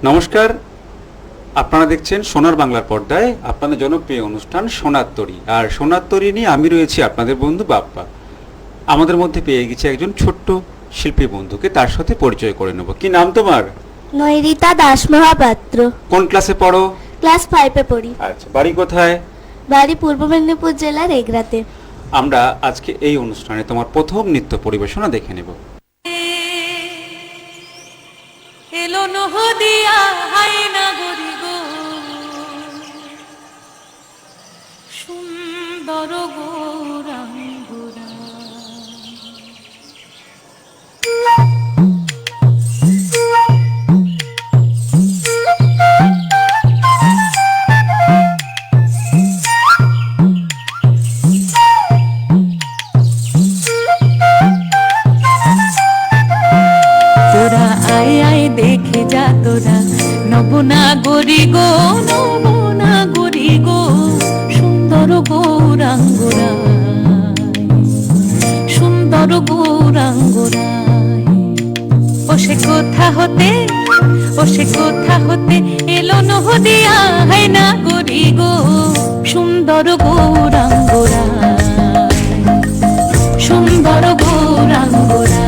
নমস্কার, আপনারা দেখছেন সোনার বাংলার পর্দায় আপনাদের জনপ্রিয় অনুষ্ঠান সোনার তরী। আর সোনার তরী নিয়ে আমি রয়েছি আপনাদের বন্ধু বাপ্পা। আমাদের মধ্যে পেয়ে গেছি একজন ছোট্ট শিল্পী বন্ধুকে, তার সাথে পরিচয় করে নেব। কি নাম তোমার? নৈরিতা দাস মহাপাত্র। কোন ক্লাসে পড়ো? ক্লাস 5-এ পড়ি। আচ্ছা, বাড়ি কোথায়? বাড়ি পূর্ব মেদিনীপুর জেলার এগরাতে। আমরা আজকে এই অনুষ্ঠানে তোমার প্রথম নৃত্য পরিবেশনা দেখে নেব। এলো নহদিয়া হায়না গরি গো, সুন্দর গৌরাঙ্গুরা। তোরা আয় আয় দেখে যা তোরা, নবনাগরী গো নবনাগরী গো, সুন্দর গৌরাঙ্গরা, সুন্দর গৌরাঙ্গরা। ও সে কোথা হতে এলো নহদিয়া হায়না গরি গো, সুন্দর গৌরাঙ্গরা, সুন্দর গৌরাঙ্গরা।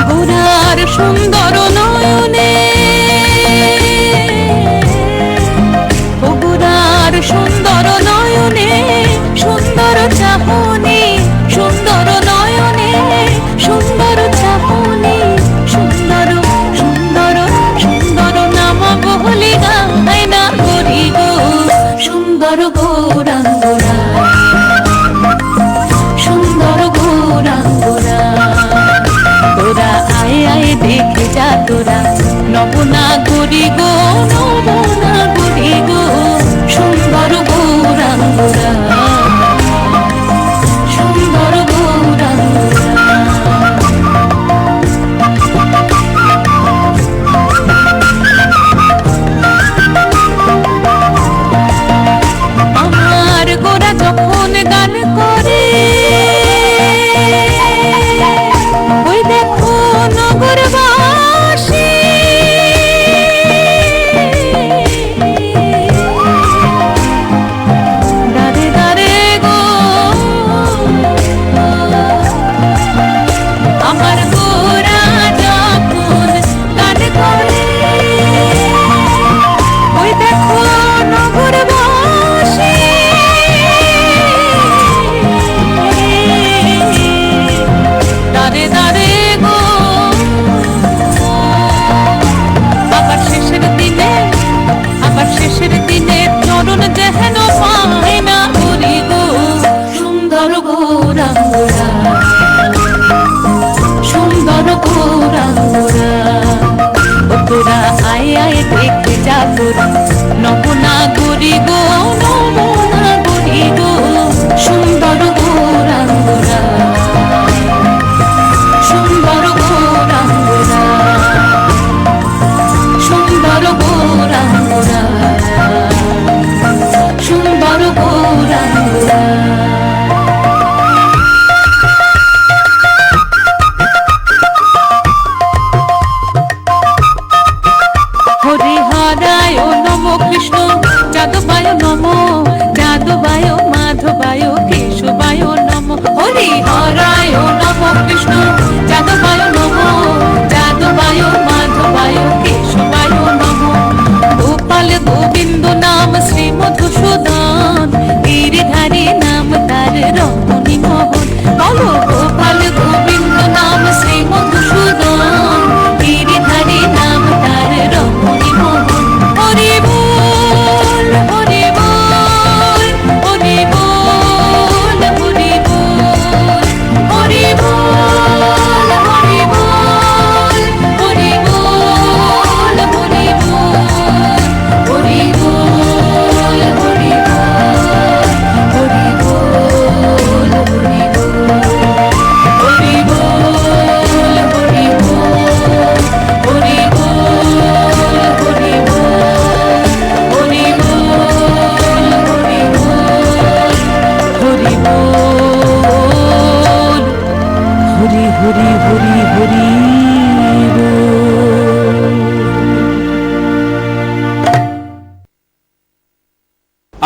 গোরার সুন্দর নয়নে, ও গোরার সুন্দর নয়নে, সুন্দর চাহনি, সুন্দর নয়নে, সুন্দর চাহনি, সুন্দর সুন্দর সুন্দর নাম বহলি গায় না গরি গো, সুন্দর গৌরাঙ্গরা, সুন্দর গৌরাঙ্গরা। তোরা আয় আয় দেখে যা তোরা, নবনাগরী গো নবনাগরী গো, সুন্দর গৌরাঙ্গরা, সুন্দর গৌরাঙ্গরা। আমার গোরা যখন গান করে, ওই দেখো নগরবাসী, দাঁড়ে দাঁড়ে গো আমার গোরা যখন গান করে, ওই দেখো নগরবাসী, দাঁড়ে দাঁড়ে গো। আবার শেষের দিনে চরণ যেহেন পায় না গরি গো, সুন্দর গৌরাঙ্গরা, সুন্দর গৌরাঙ্গরা। ও তোরা আয় আয় দেখে যা তোরা, নবনাগরী গো নবনাগরী গো, সুন্দর গৌরাঙ্গরা, সুন্দর গৌরাঙ্গরা, সুন্দর গৌরাঙ্গরা, সুন্দর গৌরাঙ্গরা। হরি হরায় নম কৃষ্ণ, যাদবায় নম, যাদবায় মাধবায় কেশবায় নম। হরি হরায় নম কৃষ্ণ, যাদবায় নম, যাদবায় মাধবায় কেশবায় নম। গোপাল গোবিন্দ নাম শ্রী মধুসূদন, গিরিধারী নাম তার রমণী মোহন। বলো গোপাল গোবিন্দ নাম শ্রী মধুসূদন, গিরিধারী নাম তার রমণী মোহন। হরি বল হরি বল, হরি বল হরি বল, হরি বল হরি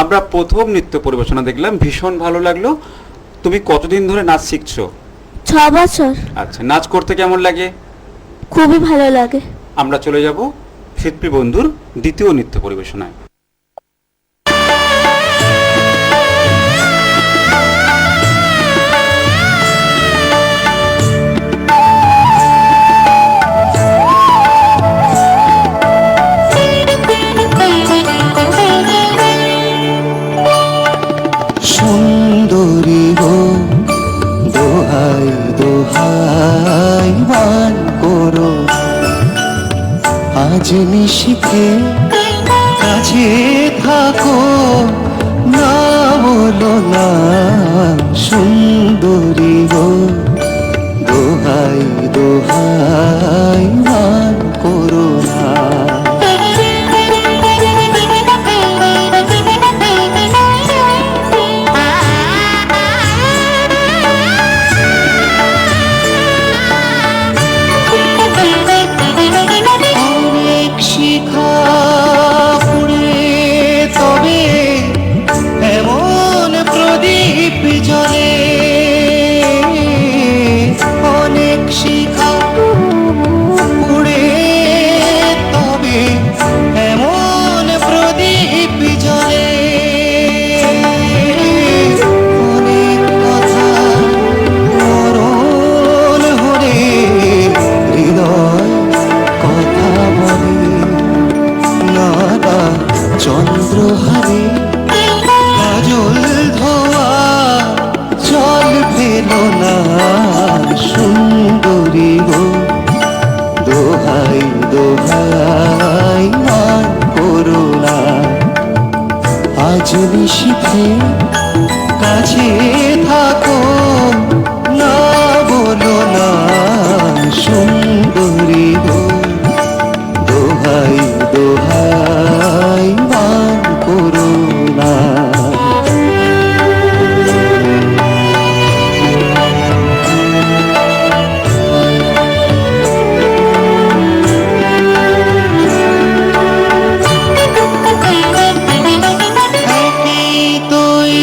আমরা প্রথম নৃত্য পরিবেশনা দেখলাম, ভীষণ ভালো লাগলো। তুমি কতদিন ধরে নাচ শিখছো? 6 বছর। আচ্ছা, নাচ করতে কেমন লাগে? খুবই ভালো লাগে। আমরা চলে যাব শিল্পী বন্ধুর দ্বিতীয় নৃত্য পরিবেশনায়। সুন্দরী গো দোহাই দোহাই মান করো, আজ নিশিতে কাছে থাকো, না বলো না। সুন্দরী গো দোহাই দোহাই মান করো না। অনেক শিখা পুড়ে তবে এমন প্রদীপ জ্বলে, অনেক শিখা পুড়ে তবে এমন প্রদীপ জ্বলে, অনেক কথা মরণ হলে হৃদয় কথা বলে, নানা চন্দ্রহারে কাজল ধোয়া জল ফেলো না। সুন্দরী গো দোহাই দোহাই মান করো না, আজ নিশিতে কাছে থাকো, না বলো না। সুন্দরী গো দোহাই দোহাই মান করো না। একই তুই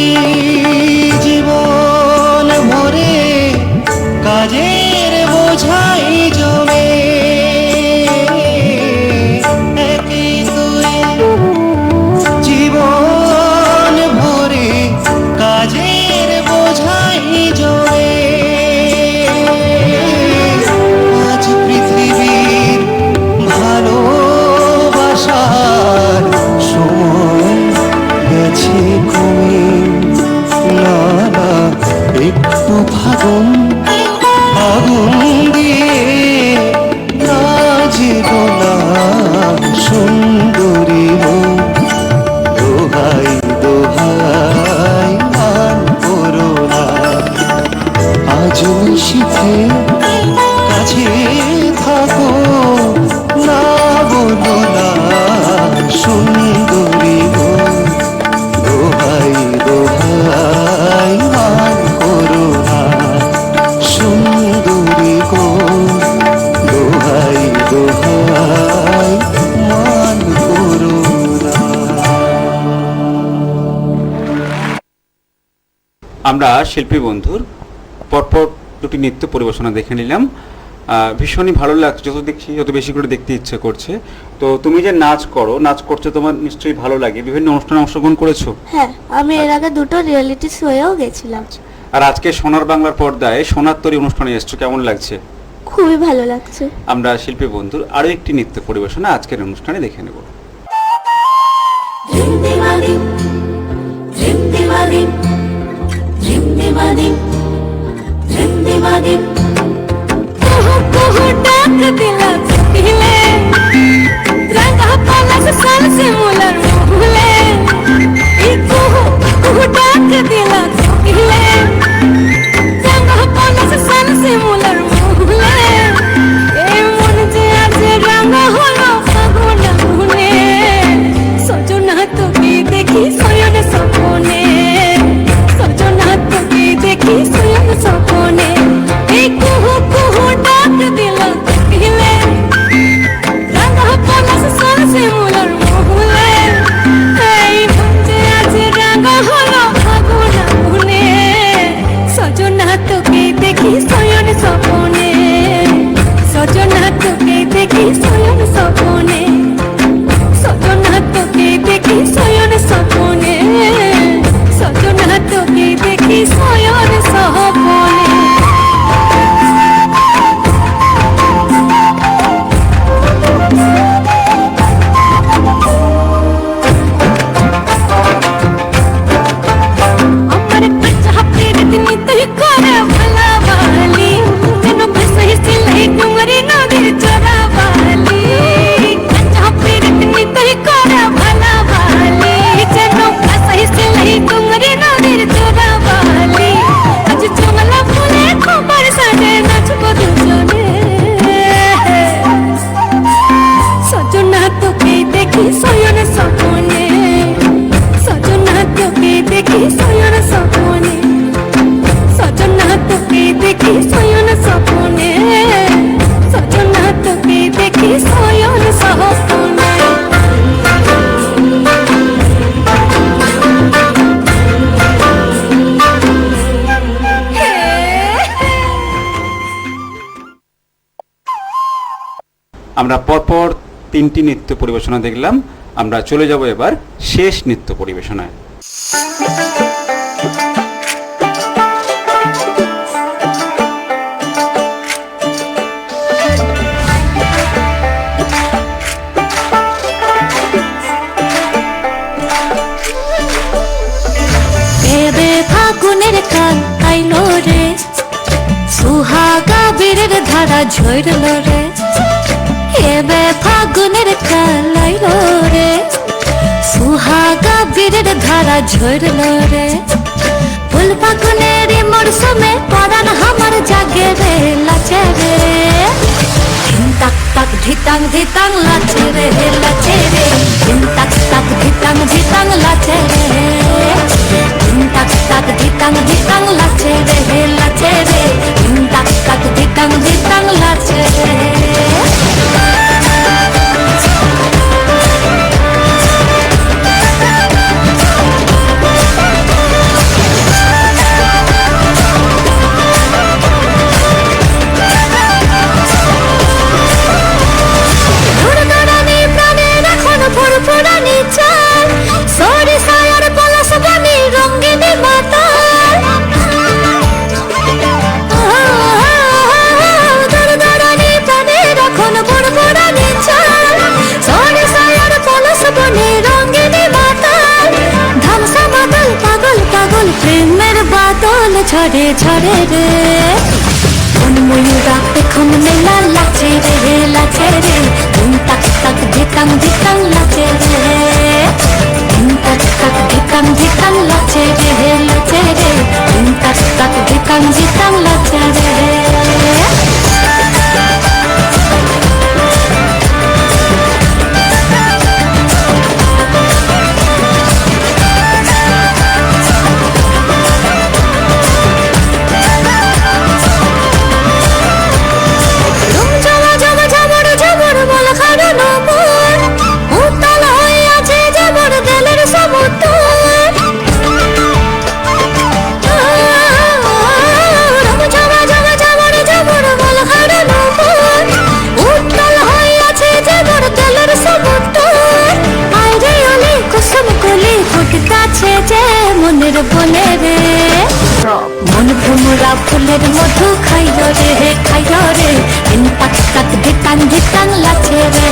জীবন ভরে কাজের বোঝাই জমে, একই তুই জীবন ভরে কাজের বোঝাই জমে। আজ পৃথিবীর ভালোবাসার সময় গেছে কমে, না না একটু ফাগুন আগুন দিয়ে রাজগো না। সুন্দরী গো দোহাই দোহাই মান করো না, আজ নিশিতে কাছে থাকো, না বলো না। সুন্দরী গো দোহাই দোহাই মান করো না। সুন্দরী গো দোহাই দোহাই মান করো না। আমরা শিল্পী বন্ধুর পরপর দুটি নৃত্য পরিবেশনা দেখে নিলাম। ভীষণই ভালো লাগছে, যত দেখছি যত বেশি করে দেখতে ইচ্ছে করছে। তো তুমি যে নাচ করো, নাচ করছো, তোমার নিশ্চয়ই ভালো লাগে। বিভিন্ন অনুষ্ঠানে অংশগ্রহণ করেছো? হ্যাঁ, আমি এর আগে 2টো রিয়েলিটি শোয়েও গেছিলাম। আর আজকে সোনার বাংলার পর্দায় সোনার তরী অনুষ্ঠানে এসছো, কেমন লাগছে? খুবই ভালো লাগছে। আমরা শিল্পী বন্ধুর আরো একটি নৃত্য পরিবেশনা আজকের অনুষ্ঠানে দেখে নেব। রিমদিমাদিম রিমদিমাদিম রিমদিমাদিম রিমদিমাদিম কুহু কুহু ডাক দিলা চুকিলে, রঙা পালাস সাল সে মুলার মুহলে। এই কুহু কুহু ডাক দিলা চুকিলে, রঙা পালাস সাল সে মুলার মুহলে। এই মন যে আজ রঙা হলো ফাগুন আগুনে, সজনা তোকে দেখি শয়ন স্বপনে, সজনা তোকে দেখি শয়ন স্বপনে। এই কুহু কুহু ডাক দিলা চুকিলে, আমরা পরপর 3টি নৃত্য পরিবেশনা দেখলাম, আমরা চলে যাব এবার শেষ নৃত্য পরিবেশনায়। এবে ফাগুনের কাল আইলো রে, সুহাগা বীরের ধারা ঝরল রে। এবে ফাগুনের কাল আইলো রে, সুহাগা বীরের ধারা ঝরল রে। ফুল ফাগুনের মরশুমে পরাণ আমার জাগে রে, লাচে রে। ধিন তাক তাক ধিতাং ধিতাং লাচে রে, লাচে রে। ধিন তাক তাক ধিতাং ধিতাং লাচে রে। ধিন তাক তাক ধিতাং ধিতাং লাচে রে, লাচে রে। ধিন তাক তাক ধিতাং ধিতাং লাচে রে। দূরদূরানি প্রাণের এখন ফুরফুরানি চাল, সরিষার পলাশ বনি রঙ্গিনী মাতাল। দূরদূরানি প্রাণের এখন ফুরফুরানি চাল, সরিষার পলাশ বনি রঙ্গিনী মাতাল। ধামসা মাতাল পাগল পাগল প্রেমের বাদল ঝরে ঝরে রে। ময়ূরা পেখম মেলা লাচে রে, লাচে রে। ধিন তাক তাক ধিতাং ধিতাং লাচে রে। ধিন তাক তাক ধিতাং ধিতাং লাচে রে, লাচে রে। ধিন তাক তাক ধিতাং ধিতাং লাচে রে। রুম জমা জমা ঝাবর ঝাবর বল খাড়ানো মন, উত্তাল হয়ে আছে ঝাবর দেলের সমুদ্র। রুম জমা জমা ঝাবর ঝাবর বল খাড়ানো মন, উত্তাল হয়ে আছে ঝাবর দেলের সমুদ্র। আইরে অলি কুসুম কলি ফুটতাছে যে মনের বনে রে। মন ভুমরা ফুলের মধু খাইল রে, খাইল রে। ধিন তাক তাক ধিতাং ধিতাং লাচে রে।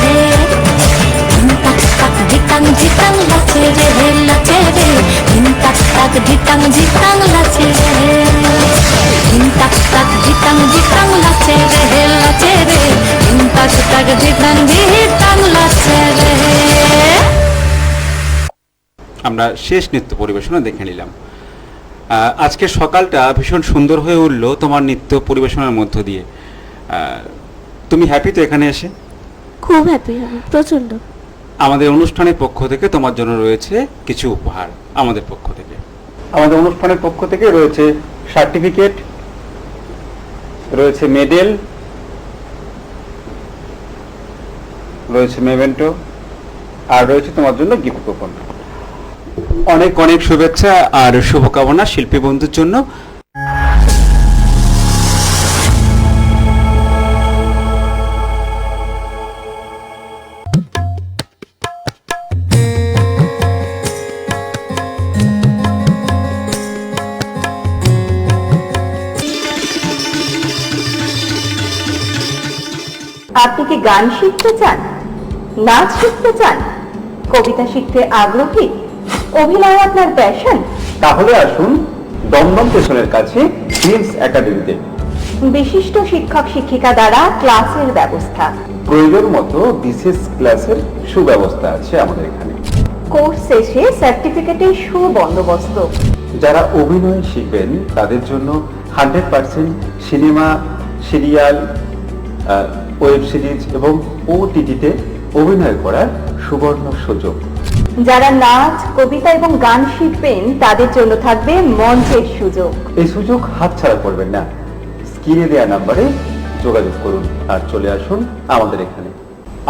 ধিন তাক তাক ধিতাং ধিতাং লাচে রে, লাচে রে। ধিন তাক তাক ধিতাং ধিতাং লাচে রে। ধিন তাক তাক ধিতাং ধিতাং লাচে রে, লাচে রে। ধিন তাক তাক ধিতাং ধিতাং লাচে রে। আমরা শেষ নৃত্য পরিবেশনা দেখে নিলাম। আজকের সকালটা ভীষণ সুন্দর হয়ে উঠল তোমার নৃত্য পরিবেশনার মধ্য দিয়ে। তুমি হ্যাপি তো এখানে এসে? খুব হ্যাপি আমি, প্রচন্ড। আমাদের অনুষ্ঠানের পক্ষ থেকে তোমার জন্য রয়েছে কিছু উপহার। আমাদের পক্ষ থেকে, আমাদের অনুষ্ঠানের পক্ষ থেকে রয়েছে সার্টিফিকেট, রয়েছে মেডেল, রয়েছে মেমেন্টো, আর রয়েছে তোমার জন্য গিফট কুপন। অনেক অনেক শুভেচ্ছা আর শুভকামনা শিল্পী বন্ধুর জন্য। আপনি কি গান শিখতে চান, নাচ শিখতে চান, কবিতা শিখতে আগ্রহী, অভিনয় আপনার প্যাশন? তাহলে আসুন দমদম স্টেশনের কাছে ফিল্মস একাডেমিতে। বিশিষ্ট শিক্ষক শিক্ষিকা দ্বারা ক্লাসের ব্যবস্থা, প্রয়োজন মতো বিশেষ ক্লাসের সুব্যবস্থা আছে আমাদের এখানে। কোর্স শেষে সার্টিফিকেটের সুবন্দোবস্ত। যারা অভিনয় শিখবেন তাদের জন্য 100% সিনেমা, সিরিয়াল, ওয়েব সিরিজ এবং ওটিটিতে অভিনয় করার সুবর্ণ সুযোগ। যারা নাচ, কবিতা এবং গান শিখবেন তাদের জন্য থাকবে মঞ্চের সুযোগ। এই সুযোগ হাতছাড়া করবেন না। স্ক্রিনে দেওয়া নাম্বারে যোগাযোগ করুন আর চলে আসুন আমাদের এখানে।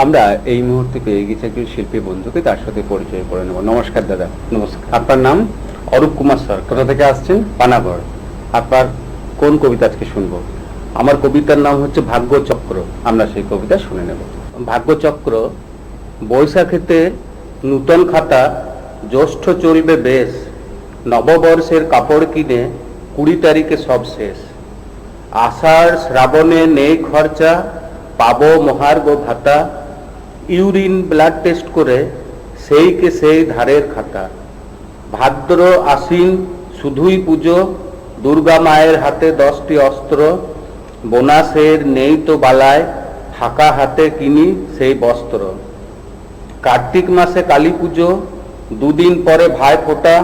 আমরা এই মুহূর্তে পেয়ে গেছি একজন শিল্পী বন্ধুকে, তার সাথে পরিচয় করে নেব। নমস্কার দাদা। নমস্কার। আপনার নাম? অরূপ কুমার স্যার। কোথা থেকে আসছেন? পানাগড়। আপনার কোন কবিতা আজকে শুনবো? আমার কবিতার নাম হচ্ছে ভাগ্য চক্র। আমরা সেই কবিতা শুনে নেব। ভাগ্যচক্র, বৈশাখেতে নূতন খাতা, জ্যৈষ্ঠ চলবে বেশ, নববর্ষের কাপড় কিনে 20 তারিখে সব শেষ, আষাঢ় শ্রাবণে নেই খরচা, পাবো মহার্ঘ ভাতা, ইউরিন ব্লাড টেস্ট করে সেইকে সেই ধারের খাতা, ভাদ্র আশ্বিন শুধুই পুজো, দুর্গা মায়ের হাতে 10টি অস্ত্র, বোনাসের নেই তো বালায়, ফাঁকা হাতে কিনি সেই বস্ত্র, কার্তিক মাসে কালী পুজো, 2 দিন পরে ভাই ফোঁটা,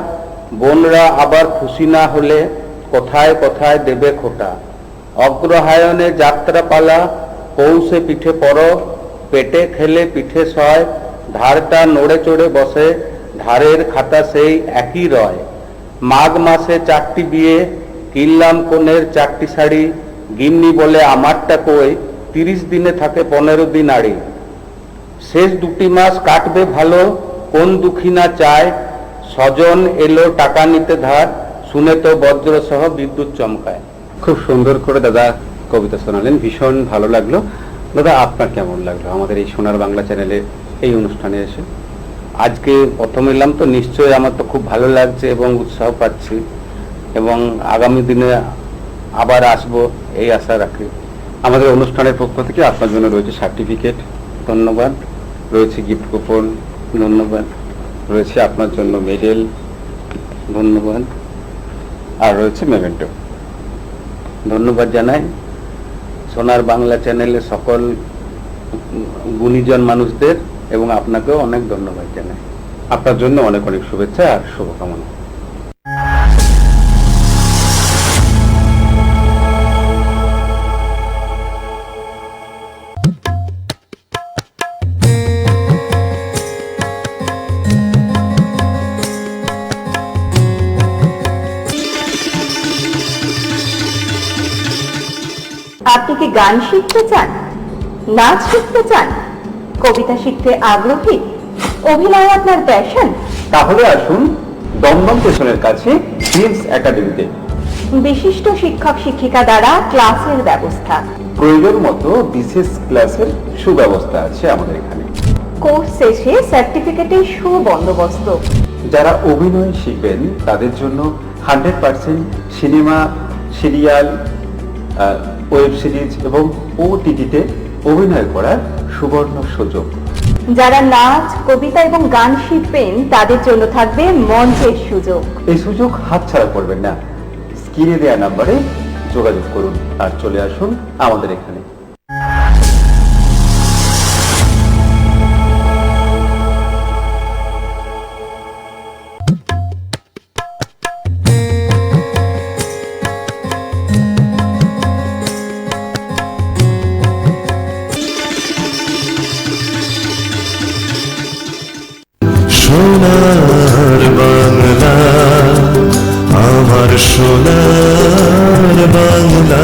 বোনরা আবার খুশি না হলে কোথায় কোথায় দেবে খোটা, অগ্রহায়ণে যাত্রাপালা, পৌষে পিঠে পরব, পেটে খেলে পিঠে সয়, ধারটা নড়ে চড়ে বসে, ধারের খাতা সেই একই রয়, মাঘ মাসে 4টি বিয়ে, কিনলাম কনের 4টি শাড়ি, গিন্নি বলে আমারটা কই, 30 দিনে থাকে 15 দিন আড়ি, শেষ 2টি মাস কাটবে ভালো, কোন দুঃখী না চায়, স্বজন এলো টাকা নিতে ধার, শুনে তো বজ্র সহ বিদ্যুৎ চমকায়। খুব সুন্দর করে দাদা কবিতা শোনালেন, ভীষণ ভালো লাগলো। দাদা আপনার কেমন লাগলো আমাদের এই সোনার বাংলা চ্যানেলে এই অনুষ্ঠানে এসে? আজকে প্রথম এলাম তো নিশ্চয়ই আমার তো খুব ভালো লাগছে এবং উৎসাহ পাচ্ছি, এবং আগামী দিনে আবার আসবো এই আশা রাখি। আমাদের অনুষ্ঠানের পক্ষ থেকে আপনার জন্য রয়েছে সার্টিফিকেট, ধন্যবাদ। রয়েছে গিফট কুপন, ধন্যবাদ। রয়েছে আপনার জন্য মেডেল, ধন্যবাদ। আর রয়েছে মেমেন্টো। ধন্যবাদ জানাই সোনার বাংলা চ্যানেলের সকল গুণীজন মানুষদের, এবং আপনাকেও অনেক ধন্যবাদ জানাই। আপনার জন্য অনেক অনেক শুভেচ্ছা আর শুভকামনা। আপনি কি গান শিখতে চান, নাচ শিখতে চান, কবিতা শিখতে আগ্রহী, অভিনয় আপনার প্যাশন? তাহলে আসুন দমদম স্টেশনের কাছে ফিল্মস একাডেমিতে। বিশিষ্ট শিক্ষক শিক্ষিকা দ্বারা ক্লাসের ব্যবস্থা, প্রয়োজন মতো বিশেষ ক্লাসের সুব্যবস্থা আছে আমাদের এখানে। কোর্স শেষে সার্টিফিকেটের সুবন্দোবস্ত। যারা অভিনয় শিখবেন তাদের জন্য 100% সিনেমা, সিরিয়াল, ওয়েব সিরিজ এবং ওটিটিতে অভিনয় করার সুবর্ণ সুযোগ। যারা নাচ, কবিতা এবং গান শিখবেন তাদের জন্য থাকবে মঞ্চের সুযোগ। এই সুযোগ হাতছাড়া করবেন না। স্ক্রিনে দেওয়া নাম্বারে যোগাযোগ করুন আর চলে আসুন আমাদের এখানে। সোনার বাংলা, আমার সোনার বাংলা।